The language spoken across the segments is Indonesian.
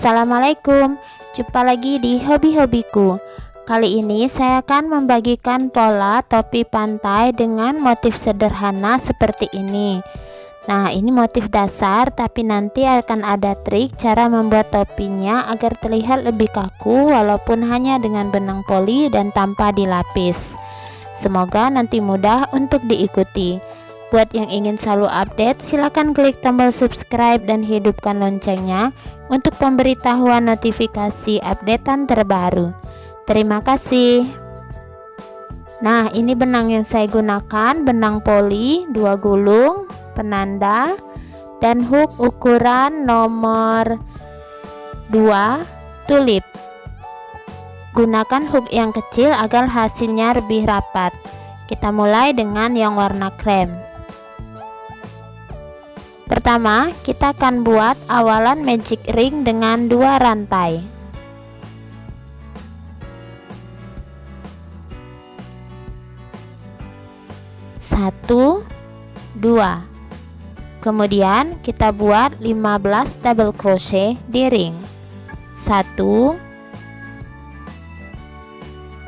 Assalamualaikum, jumpa lagi di hobi-hobiku. Kali ini saya akan membagikan pola topi pantai dengan motif sederhana seperti ini. Nah, ini motif dasar, tapi nanti akan ada trik cara membuat topinya agar terlihat lebih kaku walaupun hanya dengan benang poli dan tanpa dilapis. Semoga nanti mudah untuk diikuti. Buat yang ingin selalu update, silakan klik tombol subscribe dan hidupkan loncengnya untuk pemberitahuan notifikasi updatean terbaru. Terima kasih. Nah, ini benang yang saya gunakan, benang poli 2 gulung, penanda, dan hook ukuran nomor 2 tulip. Gunakan hook yang kecil agar hasilnya lebih rapat. Kita mulai dengan yang warna krem. Pertama, kita akan buat awalan magic ring dengan 2 rantai. Satu, 2. Kemudian kita buat 15 double crochet di ring. 1,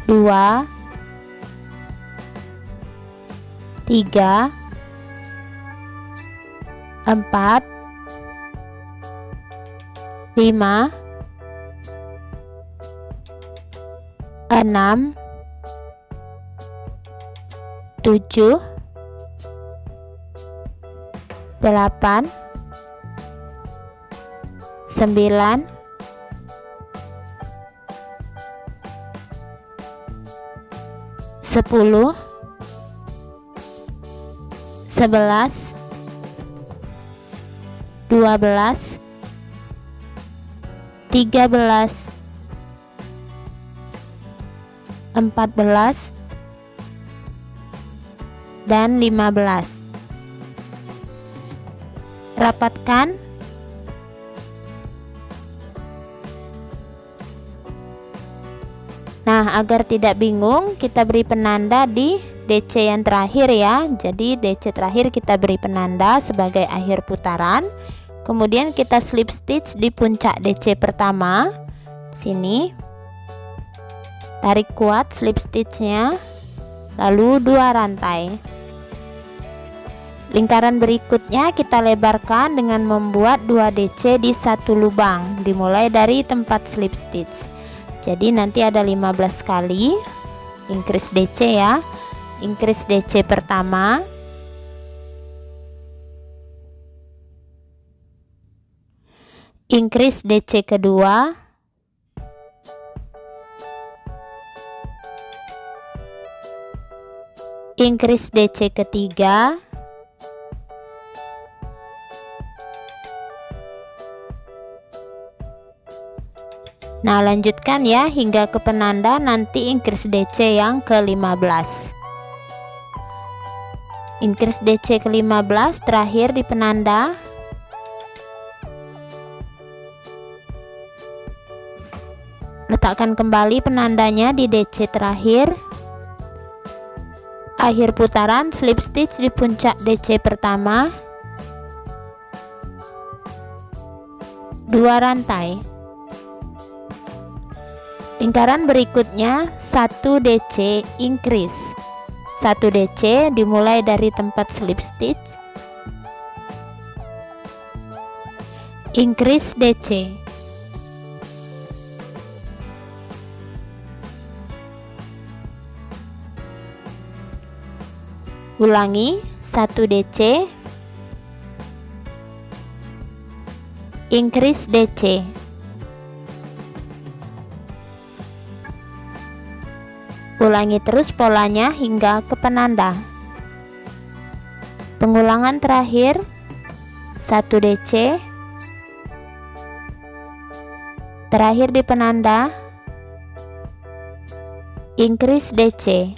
2, 3, 4, 5, 6, 7, 8, 9, 10, 11, 12, 13, 14, dan 15. Rapatkan. Nah, agar tidak bingung, kita beri penanda di DC yang terakhir ya. Jadi DC terakhir kita beri penanda sebagai akhir putaran. Kemudian kita slip stitch di puncak DC pertama. Sini. Tarik kuat slip stitchnya. Lalu 2 rantai. Lingkaran berikutnya kita lebarkan dengan membuat 2 DC di satu lubang. Dimulai dari tempat slip stitch. Jadi nanti ada 15 kali increase DC ya. Increase DC pertama, increase DC kedua, increase DC ketiga, nah lanjutkan ya hingga ke penanda, nanti increase DC yang ke-15. Increase DC ke-15 terakhir di penanda. Letakkan kembali penandanya di DC terakhir. Akhir putaran slip stitch di puncak DC pertama. 2 rantai. Lingkaran berikutnya 1 DC increase. 1 DC dimulai dari tempat slip stitch. Increase DC. Ulangi 1 DC. Increase DC. Ulangi terus polanya hingga ke penanda. Pengulangan terakhir 1 DC. Terakhir di penanda. Increase DC.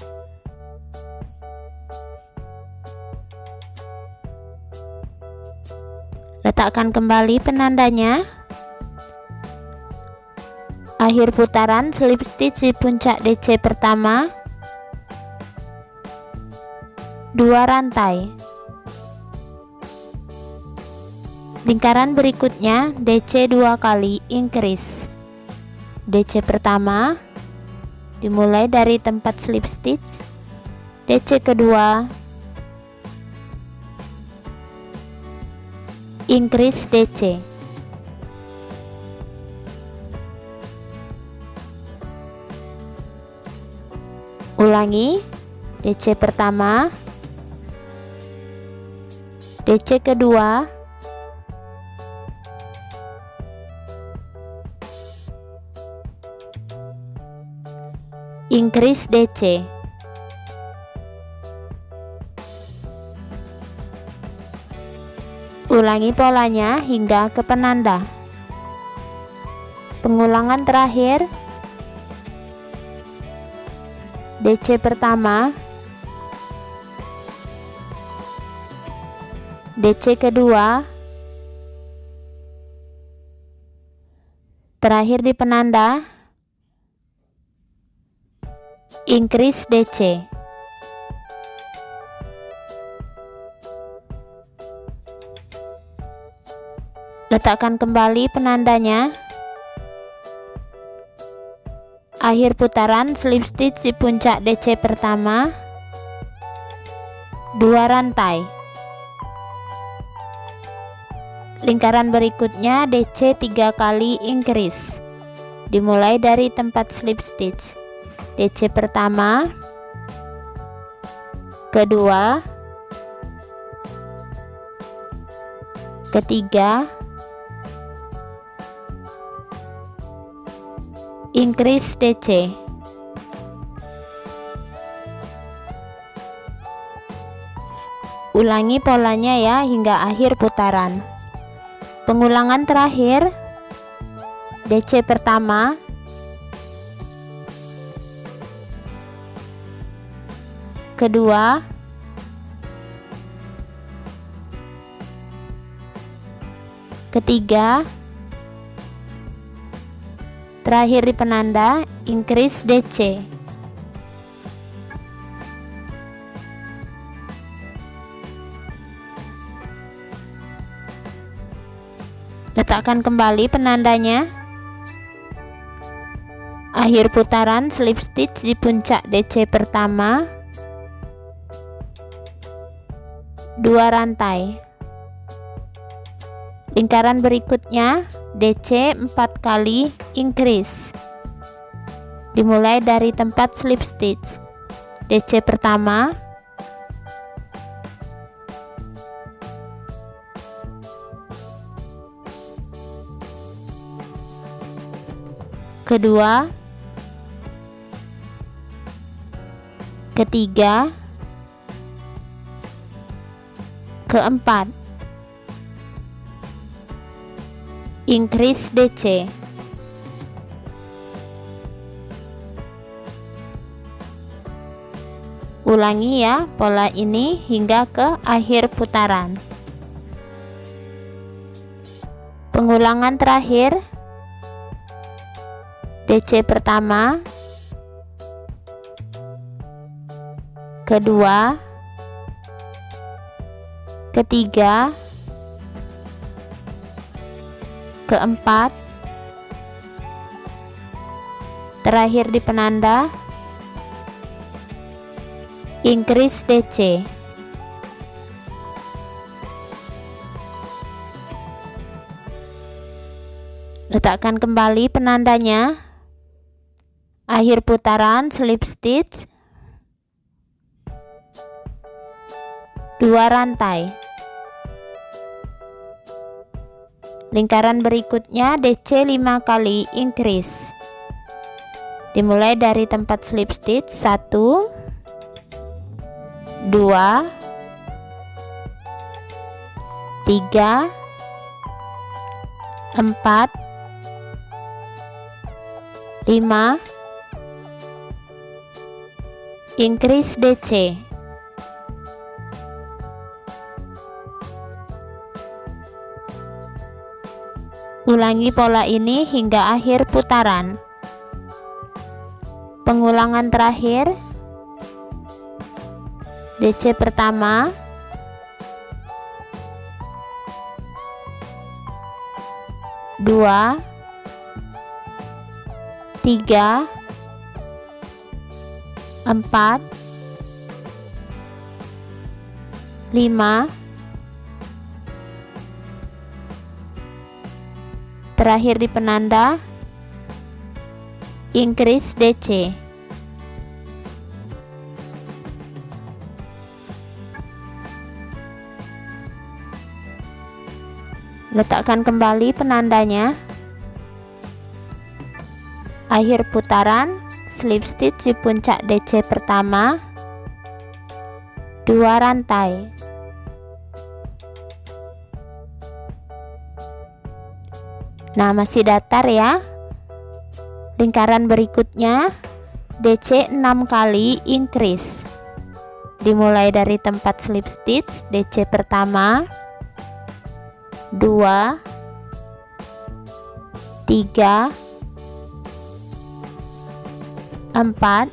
Letakkan kembali penandanya. Akhir putaran slip stitch di puncak DC pertama. 2 rantai. Lingkaran berikutnya DC 2 kali increase. DC pertama dimulai dari tempat slip stitch, DC kedua increase DC. Ulangi, DC pertama, DC kedua, increase DC. Ulangi polanya hingga ke penanda. Pengulangan terakhir, DC pertama, DC kedua, terakhir di penanda, increase DC. Letakkan kembali penandanya. Akhir putaran slip stitch di puncak DC pertama, 2 rantai. Lingkaran berikutnya DC 3 kali increase. Dimulai dari tempat slip stitch. DC pertama, kedua, ketiga, increase DC. Ulangi polanya ya hingga akhir putaran. Pengulangan terakhir, DC pertama, kedua, ketiga, terakhir di penanda, increase DC. Letakkan kembali penandanya. Akhir putaran slip stitch di puncak DC pertama, 2 rantai. Lingkaran berikutnya DC 4 kali increase. Dimulai dari tempat slip stitch. DC pertama, kedua, ketiga, keempat, increase DC. Ulangi ya pola ini hingga ke akhir putaran. Pengulangan terakhir, DC pertama, kedua, ketiga, keempat, terakhir di penanda, increase DC. Letakkan kembali penandanya. Akhir putaran slip stitch, 2 rantai. Lingkaran berikutnya DC 5 kali increase. Dimulai dari tempat slip stitch 1, 2, 3, 4, 5, increase DC. Ulangi pola ini hingga akhir putaran. Pengulangan terakhir, DC pertama, 2, 3, 4, 5. Terakhir di penanda, increase DC. Letakkan kembali penandanya. Akhir putaran, slip stitch di puncak DC pertama, 2 rantai. Nah, masih datar ya. Lingkaran berikutnya DC 6 kali increase. Dimulai dari tempat slip stitch DC pertama, 2, 3, 4,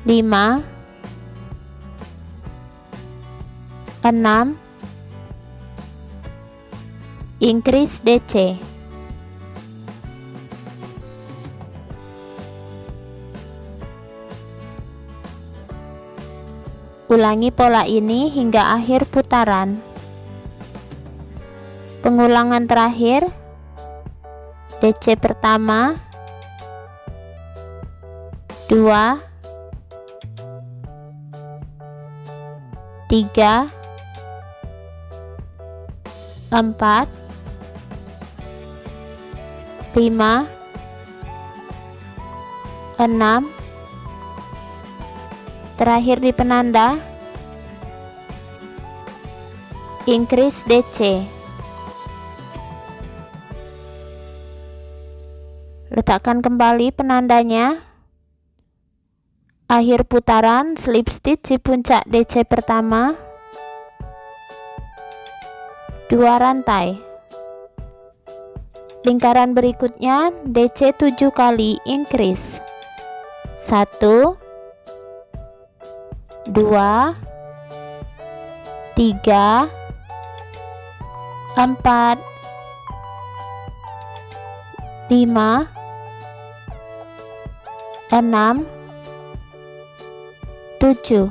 5, 6, increase DC. Ulangi pola ini hingga akhir putaran. Pengulangan terakhir, DC pertama, 2, 3, 4, 5, 6. Terakhir di penanda, increase DC. Letakkan kembali penandanya. Akhir putaran, slip stitch di puncak DC pertama, 2 rantai. Lingkaran berikutnya DC 7 kali increase. 1, 2, 3, 4, 5, 6, 7.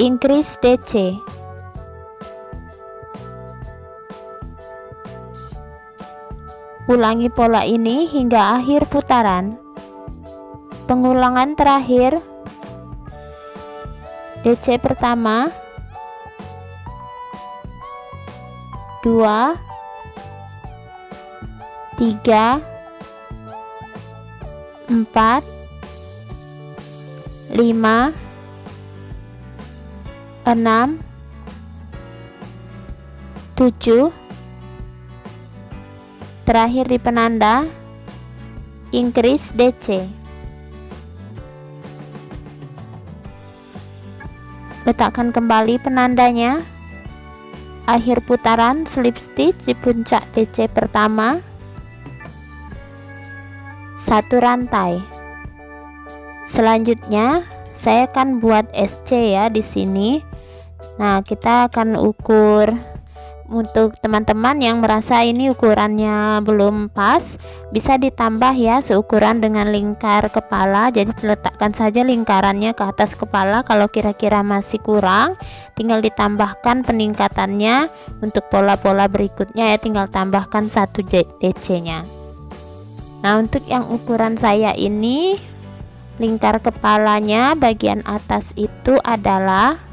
Increase DC. Ulangi pola ini hingga akhir putaran. Pengulangan terakhir, DC pertama, 2, 3, 4, 5, 6, 7. Terakhir di penanda, increase DC. Letakkan kembali penandanya. Akhir putaran, slip stitch di puncak DC pertama, 1 rantai. Selanjutnya saya akan buat SC ya di sini. Nah, kita akan ukur. Untuk teman-teman yang merasa ini ukurannya belum pas, bisa ditambah ya seukuran dengan lingkar kepala. Jadi letakkan saja lingkarannya ke atas kepala. Kalau kira-kira masih kurang, tinggal ditambahkan peningkatannya. Untuk pola-pola berikutnya ya tinggal tambahkan 1 DC nya. Nah, untuk yang ukuran saya ini, lingkar kepalanya bagian atas itu adalah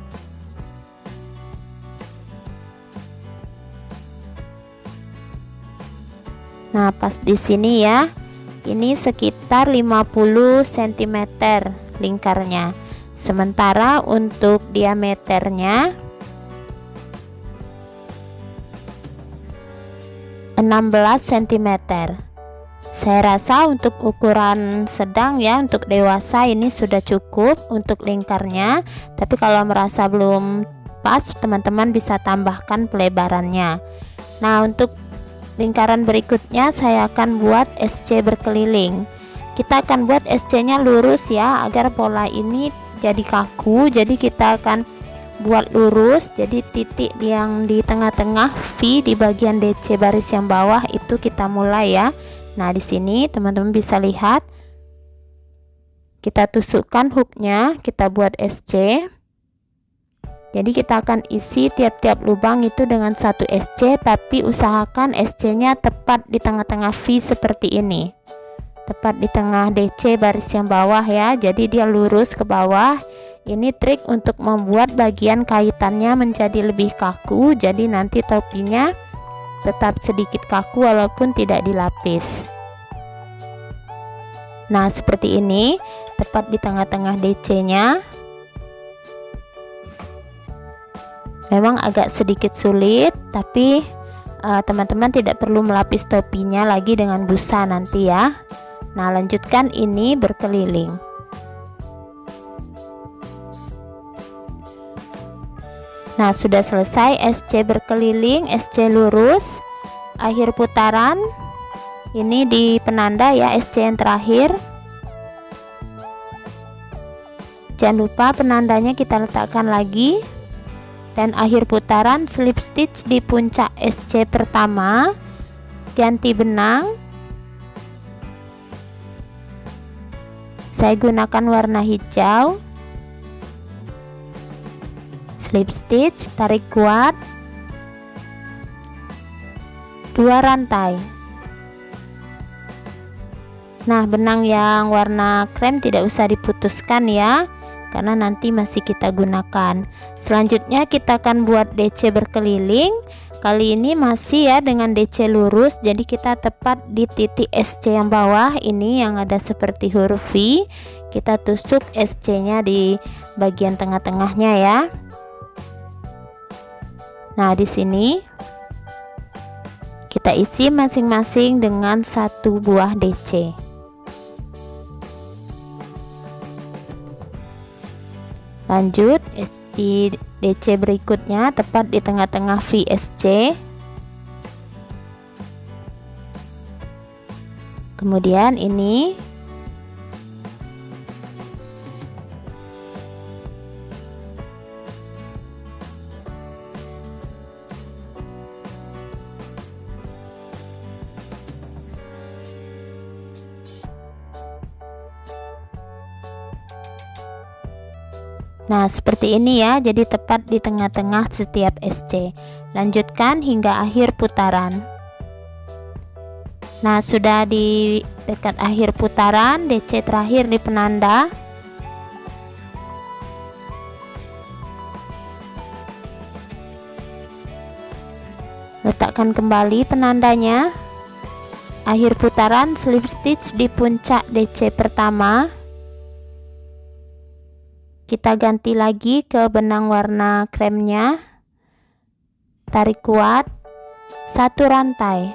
nah, pas di sini ya. Ini sekitar 50 cm lingkarnya. Sementara untuk diameternya 16 cm. Saya rasa untuk ukuran sedang ya, untuk dewasa ini sudah cukup untuk lingkarnya. Tapi kalau merasa belum pas, teman-teman bisa tambahkan pelebarannya. Nah, untuk lingkaran berikutnya saya akan buat SC berkeliling. Kita akan buat SC nya lurus ya, agar pola ini jadi kaku. Jadi kita akan buat lurus, jadi titik yang di tengah-tengah V di bagian DC baris yang bawah itu kita mulai ya. Nah, di sini teman-teman bisa lihat kita tusukkan hooknya, kita buat SC. Jadi kita akan isi tiap-tiap lubang itu dengan satu SC, tapi usahakan SC nya tepat di tengah-tengah V seperti ini, tepat di tengah DC baris yang bawah ya, jadi dia lurus ke bawah. Ini trik untuk membuat bagian kaitannya menjadi lebih kaku, jadi nanti topinya tetap sedikit kaku walaupun tidak dilapis. Nah, seperti ini, tepat di tengah-tengah DC nya. Memang agak sedikit sulit, tapi teman-teman tidak perlu melapis topinya lagi dengan busa nanti ya. Nah, lanjutkan ini berkeliling. Nah, sudah selesai SC berkeliling, SC lurus, akhir putaran ini di penanda ya, SC yang terakhir. Jangan lupa penandanya kita letakkan lagi, dan akhir putaran slip stitch di puncak SC pertama, ganti benang. Saya gunakan warna hijau, slip stitch, tarik kuat, 2 rantai. Nah, benang yang warna krem tidak usah diputuskan ya, karena nanti masih kita gunakan. Selanjutnya kita akan buat DC berkeliling. Kali ini masih ya dengan DC lurus, jadi kita tepat di titik SC yang bawah ini yang ada seperti huruf V. Kita tusuk SC nya di bagian tengah-tengahnya ya. Nah, di sini kita isi masing-masing dengan satu buah DC. Lanjut di DC berikutnya tepat di tengah-tengah VSC. Kemudian ini nah, seperti ini ya, jadi tepat di tengah-tengah setiap SC. Lanjutkan hingga akhir putaran. Nah, sudah di dekat akhir putaran, DC terakhir di penanda. Letakkan kembali penandanya. Akhir putaran slip stitch di puncak DC pertama. Kita ganti lagi ke benang warna kremnya, tarik kuat, 1 rantai.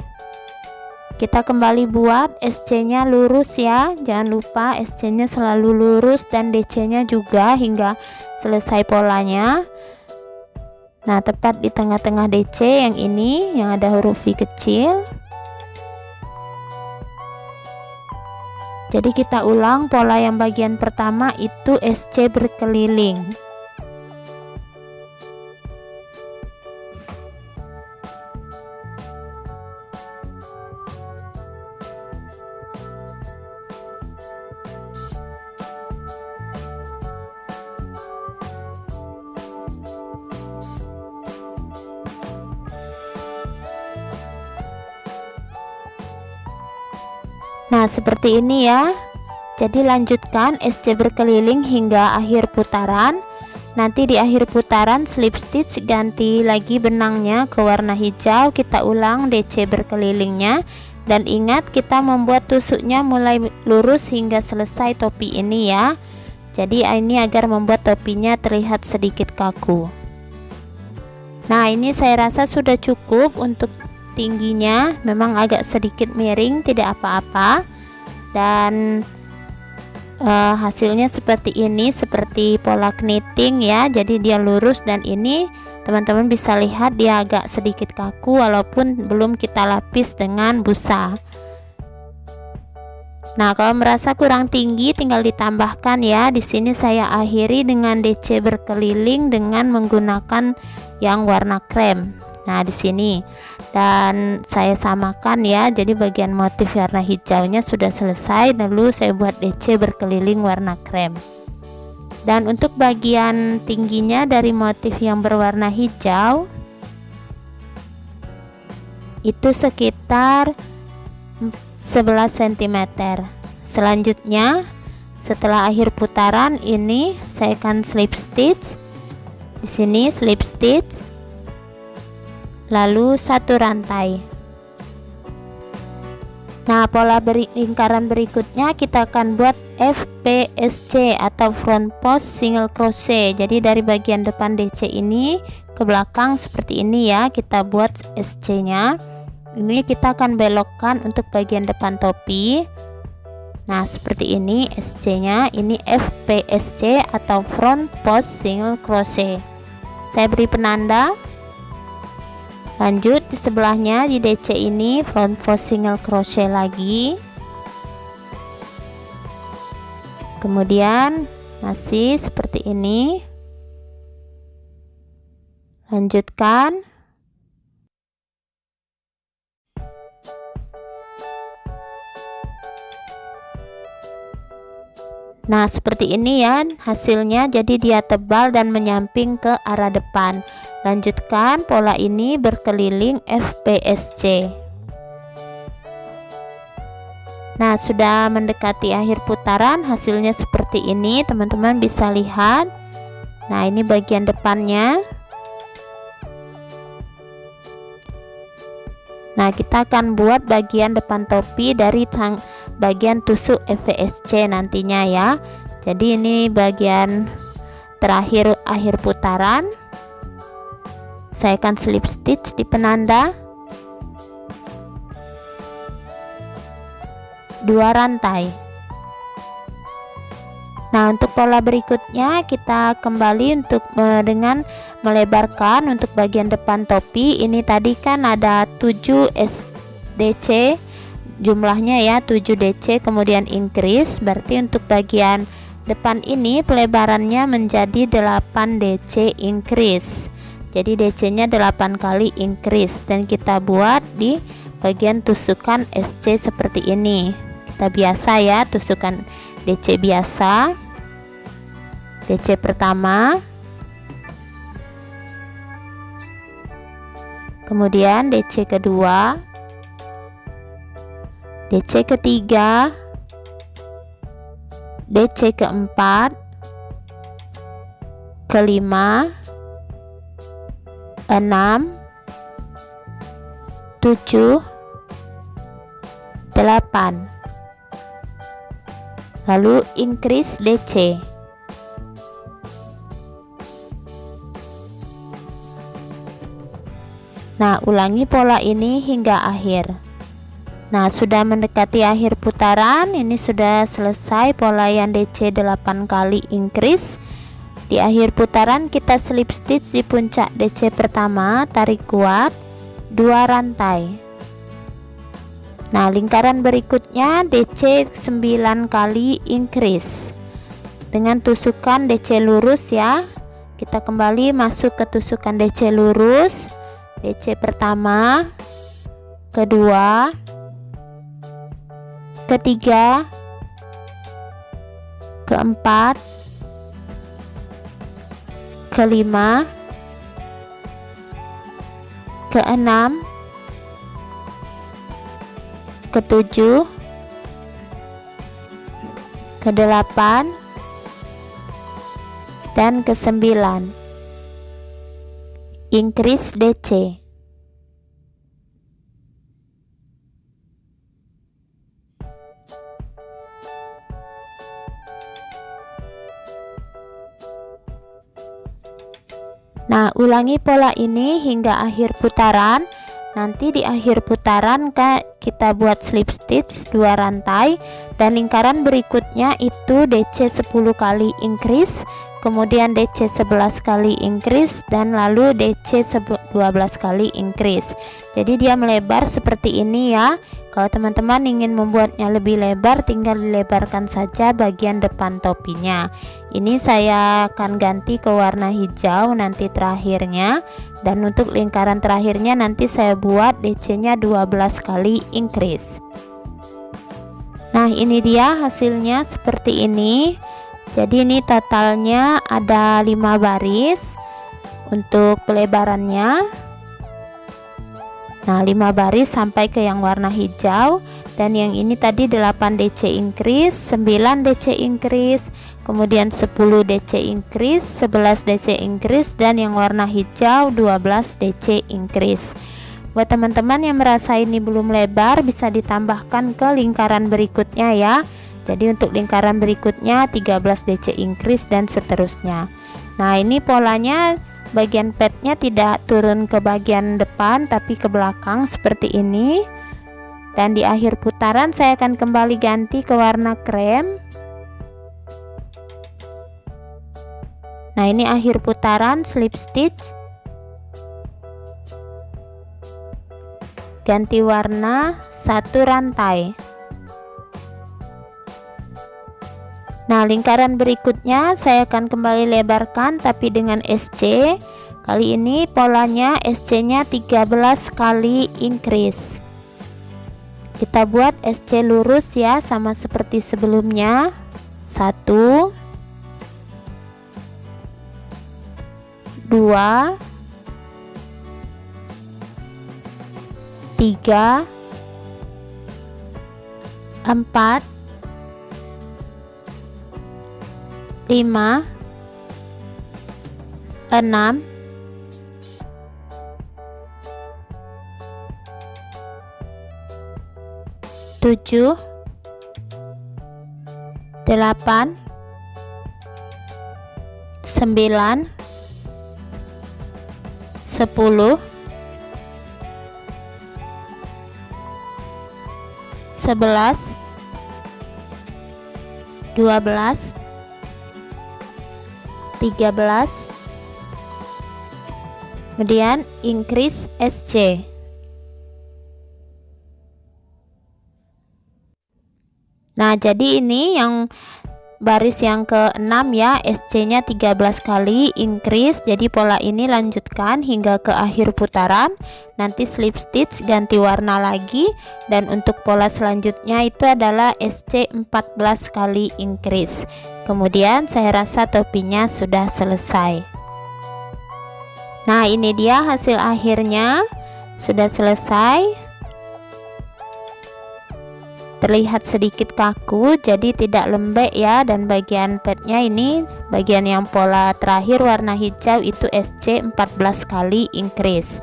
Kita kembali buat SC nya lurus ya, jangan lupa SC nya selalu lurus dan DC nya juga hingga selesai polanya. Nah, tepat di tengah-tengah DC yang ini yang ada huruf V kecil. Jadi kita ulang pola yang bagian pertama itu SC berkeliling. Nah, seperti ini ya. Jadi lanjutkan SC berkeliling hingga akhir putaran. Nanti di akhir putaran slip stitch, ganti lagi benangnya ke warna hijau, kita ulang DC berkelilingnya. Dan ingat kita membuat tusuknya mulai lurus hingga selesai topi ini ya. Jadi ini agar membuat topinya terlihat sedikit kaku. Nah, ini saya rasa sudah cukup untuk tingginya, memang agak sedikit miring, tidak apa-apa. Dan hasilnya seperti ini, seperti pola knitting ya, jadi dia lurus. Dan ini teman-teman bisa lihat dia agak sedikit kaku walaupun belum kita lapis dengan busa. Nah, kalau merasa kurang tinggi tinggal ditambahkan ya. Di sini saya akhiri dengan DC berkeliling dengan menggunakan yang warna krem. Nah, di sini dan saya samakan ya. Jadi bagian motif warna hijaunya sudah selesai, lalu saya buat DC berkeliling warna krem. Dan untuk bagian tingginya dari motif yang berwarna hijau itu sekitar 11 cm. Selanjutnya setelah akhir putaran ini saya akan slip stitch. Di sini slip stitch, lalu satu rantai. Nah, pola lingkaran berikutnya kita akan buat FPSC atau front post single crochet. Jadi dari bagian depan DC ini ke belakang seperti ini ya, kita buat SC nya. Ini kita akan belokkan untuk bagian depan topi. Nah, seperti ini SC nya. Ini FPSC atau front post single crochet. Saya beri penanda. Lanjut di sebelahnya di DC ini front post single crochet lagi. Kemudian masih seperti ini. Lanjutkan. Nah, seperti ini ya hasilnya, jadi dia tebal dan menyamping ke arah depan. Lanjutkan pola ini berkeliling FPSC. Nah, sudah mendekati akhir putaran, hasilnya seperti ini, teman-teman bisa lihat. Nah, ini bagian depannya. Nah, kita akan buat bagian depan topi dari bagian tusuk FPSC nantinya ya. Jadi ini bagian terakhir akhir putaran. Saya akan slip stitch di penanda 2 rantai. Nah, untuk pola berikutnya kita kembali untuk dengan melebarkan untuk bagian depan topi. Ini tadi kan ada 7 DC jumlahnya ya, 7 DC kemudian increase, berarti untuk bagian depan ini pelebarannya menjadi 8 DC increase. Jadi DC nya 8 kali increase dan kita buat di bagian tusukan SC seperti ini. Kita biasa ya, tusukan DC biasa. DC pertama, kemudian DC kedua, DC ketiga, DC keempat, kelima, 6, 7, 8, lalu increase DC. Nah, ulangi pola ini hingga akhir. Nah, sudah mendekati akhir putaran, ini sudah selesai pola yang DC 8 kali increase. Di akhir putaran kita slip stitch di puncak DC pertama, tarik kuat 2 rantai. Nah, lingkaran berikutnya DC 9 kali increase dengan tusukan DC lurus ya. Kita kembali masuk ke tusukan DC lurus, DC pertama, kedua, ketiga, keempat, kelima, keenam, ketujuh, kedelapan, dan kesembilan. Increase DC. Nah, ulangi pola ini hingga akhir putaran. Nanti di akhir putaran kita buat slip stitch 2 rantai, dan lingkaran berikutnya itu DC 10 kali increase, kemudian DC 11 kali increase, dan lalu DC 12 kali increase. Jadi dia melebar seperti ini ya. Kalau teman-teman ingin membuatnya lebih lebar, tinggal dilebarkan saja bagian depan topinya. Ini saya akan ganti ke warna hijau nanti terakhirnya, dan untuk lingkaran terakhirnya nanti saya buat DC nya 12 kali increase. Nah, ini dia hasilnya seperti ini. Jadi ini totalnya ada 5 baris untuk pelebarannya. Nah, 5 baris sampai ke yang warna hijau, dan yang ini tadi 8 DC increase, 9 DC increase, kemudian 10 DC increase, 11 DC increase, dan yang warna hijau 12 DC increase. Buat teman-teman yang merasa ini belum lebar, bisa ditambahkan ke lingkaran berikutnya ya. Jadi untuk lingkaran berikutnya 13 DC increase dan seterusnya. Nah, ini polanya bagian padnya tidak turun ke bagian depan tapi ke belakang seperti ini. Dan di akhir putaran saya akan kembali ganti ke warna krem. Nah, ini akhir putaran slip stitch, ganti warna 1 rantai. Nah, lingkaran berikutnya saya akan kembali lebarkan tapi dengan SC. Kali ini polanya SC nya 13 kali increase. Kita buat SC lurus ya, sama seperti sebelumnya. 1 2 3 4 5 6 7 8 9 10 11 12 13, kemudian increase SC. Nah, jadi ini yang baris yang ke-6 ya, SC nya 13 kali increase. Jadi pola ini lanjutkan hingga ke akhir putaran, nanti slip stitch ganti warna lagi, dan untuk pola selanjutnya itu adalah SC 14 kali increase. Kemudian saya rasa topinya sudah selesai. Nah, ini dia hasil akhirnya, sudah selesai. Terlihat sedikit kaku, jadi tidak lembek ya, dan bagian padnya ini, bagian yang pola terakhir warna hijau itu SC 14 kali increase.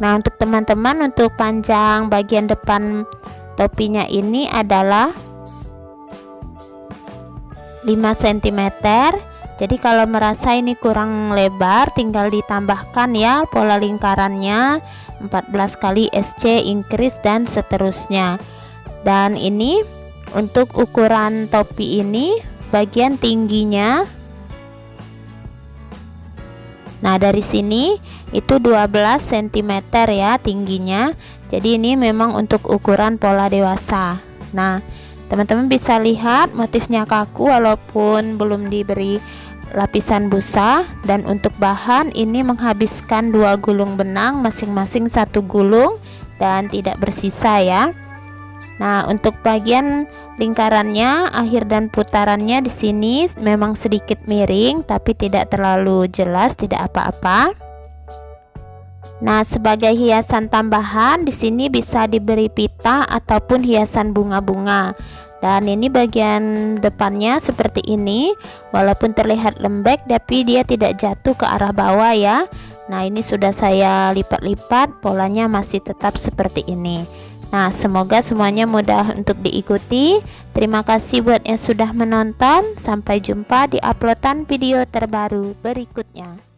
Nah, untuk teman-teman, untuk panjang bagian depan topinya ini adalah 5 cm. Jadi kalau merasa ini kurang lebar, tinggal ditambahkan ya pola lingkarannya 14 kali SC increase dan seterusnya. Dan ini untuk ukuran topi ini bagian tingginya, nah dari sini itu 12 cm ya tingginya. Jadi ini memang untuk ukuran pola dewasa. Nah, teman-teman bisa lihat motifnya kaku walaupun belum diberi lapisan busa. Dan untuk bahan ini menghabiskan 2 gulung benang, masing-masing 1 gulung, dan tidak bersisa ya. Nah, untuk bagian lingkarannya, akhir dan putarannya di sini memang sedikit miring, tapi tidak terlalu jelas, tidak apa-apa. Nah, sebagai hiasan tambahan di sini bisa diberi pita ataupun hiasan bunga-bunga. Dan ini bagian depannya seperti ini, walaupun terlihat lembek tapi dia tidak jatuh ke arah bawah ya. Nah, ini sudah saya lipat-lipat, polanya masih tetap seperti ini. Nah, semoga semuanya mudah untuk diikuti. Terima kasih buat yang sudah menonton. Sampai jumpa di uploadan video terbaru berikutnya.